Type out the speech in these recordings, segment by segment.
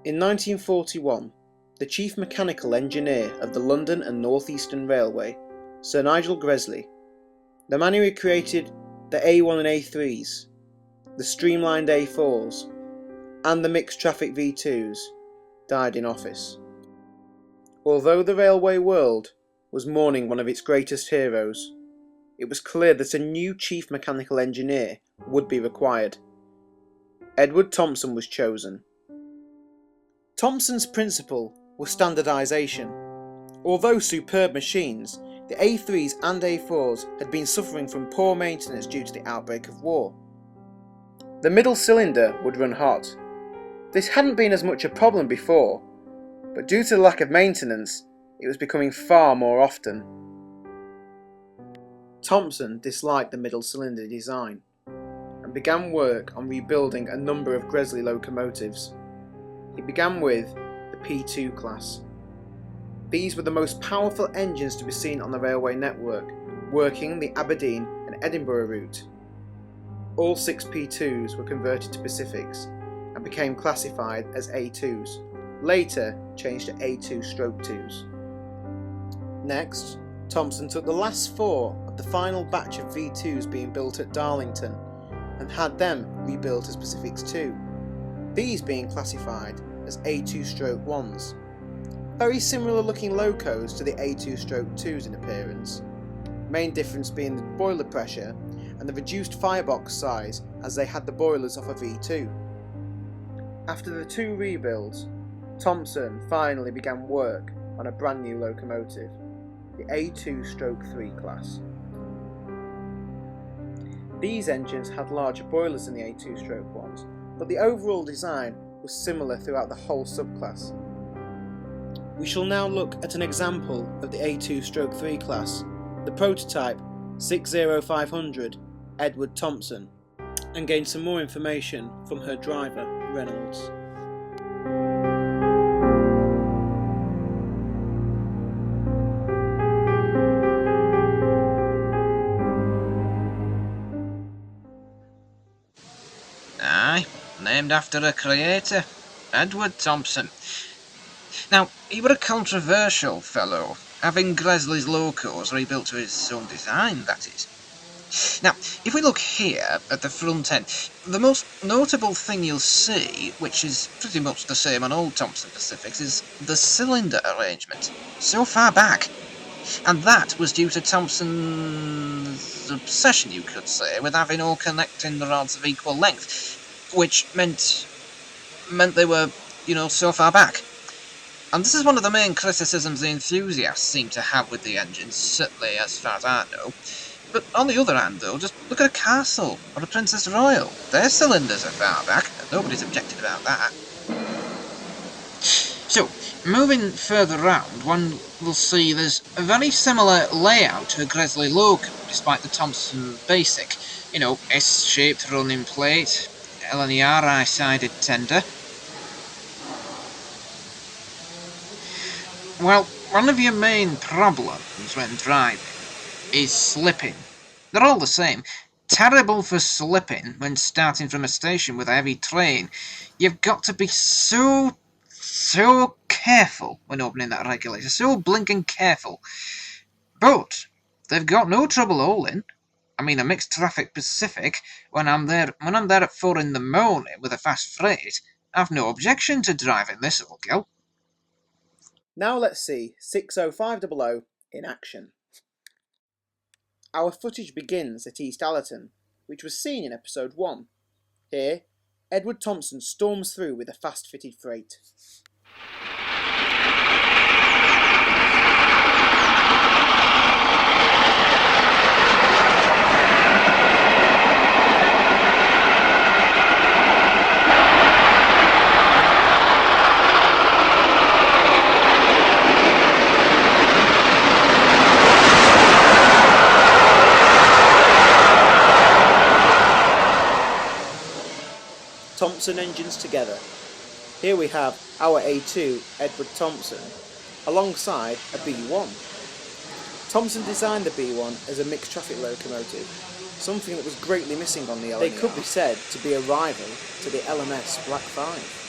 In 1941, the chief mechanical engineer of the London and North Eastern Railway, Sir Nigel Gresley, the man who created the A1 and A3s, the streamlined A4s, and the mixed traffic V2s, died in office. Although the railway world was mourning one of its greatest heroes, it was clear that a new chief mechanical engineer would be required. Edward Thompson was chosen. Thompson's principle was standardisation. Although superb machines, the A3s and A4s had been suffering from poor maintenance due to the outbreak of war. The middle cylinder would run hot. This hadn't been as much a problem before, but due to the lack of maintenance, it was becoming far more often. Thompson disliked the middle cylinder design and began work on rebuilding a number of Gresley locomotives. He began with the P2 class. These were the most powerful engines to be seen on the railway network, working the Aberdeen and Edinburgh route. All 6 P2s were converted to Pacifics and became classified as A2s, later changed to A2/2s. Next, Thompson took the last 4 of the final batch of V2s being built at Darlington and had them rebuilt as Pacifics 2, these being classified as A2/1s. Very similar looking locos to the A2/2s in appearance, main difference being the boiler pressure and the reduced firebox size as they had the boilers off a V2. After the 2 rebuilds, Thompson finally began work on a brand new locomotive, the A2/3 class. These engines had larger boilers than the A2/1s, but the overall design was similar throughout the whole subclass. We shall now look at an example of the A2/3 class, the prototype 60500 Edward Thompson, and gain some more information from her driver, Reynolds. Aye, named after a creator, Edward Thompson. Now, he were a controversial fellow, having Gresley's locos rebuilt to his own design, that is. Now, if we look here at the front end, the most notable thing you'll see, which is pretty much the same on all Thompson Pacifics, is the cylinder arrangement, so far back. And that was due to Thompson's obsession, you could say, with having all connecting rods of equal length, which meant they were, so far back. And this is one of the main criticisms the enthusiasts seem to have with the engines, certainly as far as I know. But on the other hand, though, just look at a Castle or a Princess Royal. Their cylinders are far back, and nobody's objected about that. So, moving further round, one will see there's a very similar layout to a Gresley loco, despite the Thompson basic. S-shaped running plate, LNER-sided tender. Well, one of your main problems when driving is slipping. They're all the same. Terrible for slipping when starting from a station with a heavy train. You've got to be so careful when opening that regulator, so blinking careful. But they've got no trouble hauling. I mean, a mixed traffic Pacific, when I'm there at 4 in the morning with a fast freight, I've no objection to driving this old girl. Now let's see 60500 in action. Our footage begins at East Allerton, which was seen in episode 1. Here, Edward Thompson storms through with a fast-fitted freight. Thompson engines together. Here we have our A2 Edward Thompson alongside a B1. Thompson designed the B1 as a mixed traffic locomotive, something that was greatly missing on the LNER. They could be said to be a rival to the LMS Black 5.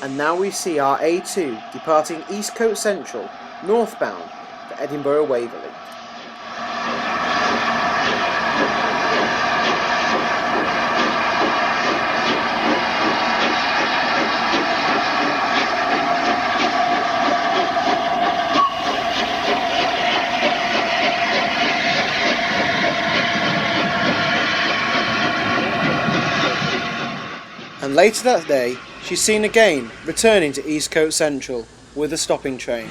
And now we see our A2 departing East Coast Central, northbound for Edinburgh Waverley. And later that day, she's seen again returning to East Coast Central with a stopping train.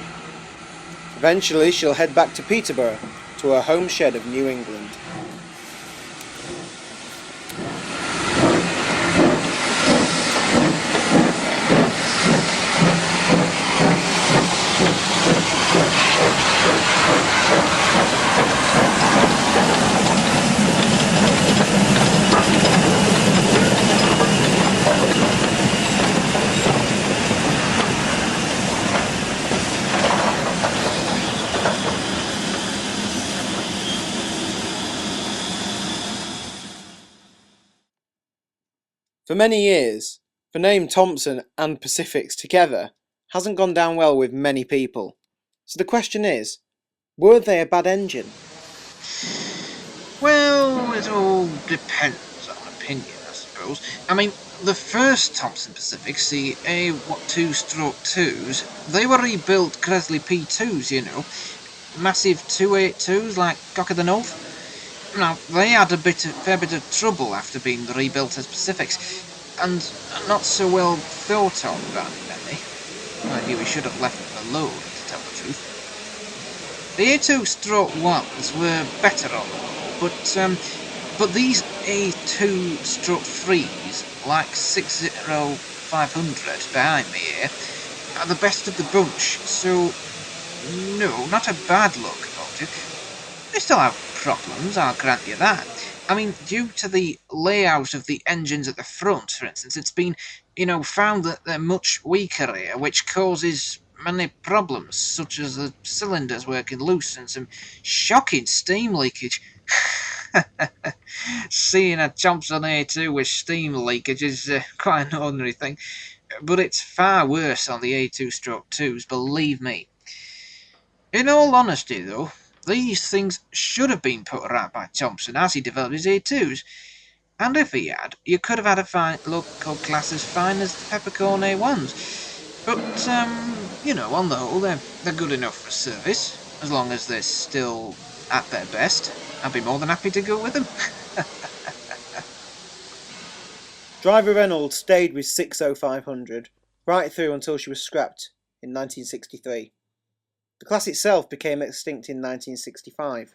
Eventually she'll head back to Peterborough, to her home shed of New England. For many years, the name Thompson and Pacifics together hasn't gone down well with many people. So the question is, were they a bad engine? Well, it all depends on opinion, I suppose. I mean, the first Thompson Pacifics, the A2-2s, they were rebuilt Gresley P2s, you know. Massive 282s like Cock of the North. Now, they had fair bit of trouble after being rebuilt as Pacifics, and not so well thought of by many. Maybe we should have left them alone, to tell the truth. The A2-1s were better on the whole, but these A2-3s, like 60500 behind me here, are the best of the bunch, so no, not a bad locomotive. They still have problems, I'll grant you that. I mean, due to the layout of the engines at the front, for instance, it's been, found that they're much weaker here, which causes many problems, such as the cylinders working loose and some shocking steam leakage. Seeing a Thompson A2 with steam leakage is quite an ordinary thing, but it's far worse on the A2-2s, believe me. In all honesty, though, these things should have been put right by Thompson as he developed his A2s, and if he had, you could have had a local class as fine as the peppercorn A1s. But, on the whole, they're good enough for service, as long as they're still at their best. I'd be more than happy to go with them. Driver Reynolds stayed with 60500 right through until she was scrapped in 1963. The class itself became extinct in 1965.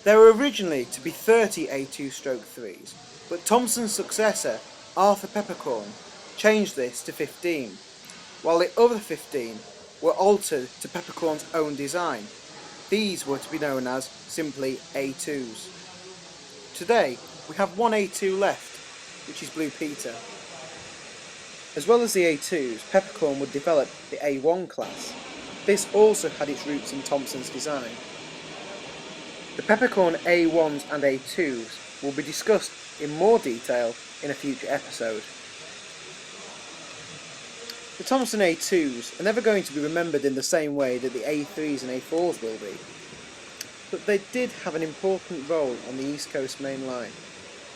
There were originally to be 30 A2-3s, but Thompson's successor, Arthur Peppercorn, changed this to 15, while the other 15 were altered to Peppercorn's own design. These were to be known as simply A2s. Today, we have one A2 left, which is Blue Peter. As well as the A2s, Peppercorn would develop the A1 class. This also had its roots in Thompson's design. The Peppercorn A1s and A2s will be discussed in more detail in a future episode. The Thompson A2s are never going to be remembered in the same way that the A3s and A4s will be, but they did have an important role on the East Coast Main Line,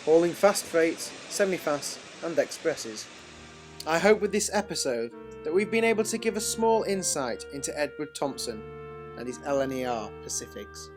hauling fast freights, semi-fast and expresses. I hope with this episode that we've been able to give a small insight into Edward Thompson and his LNER Pacifics.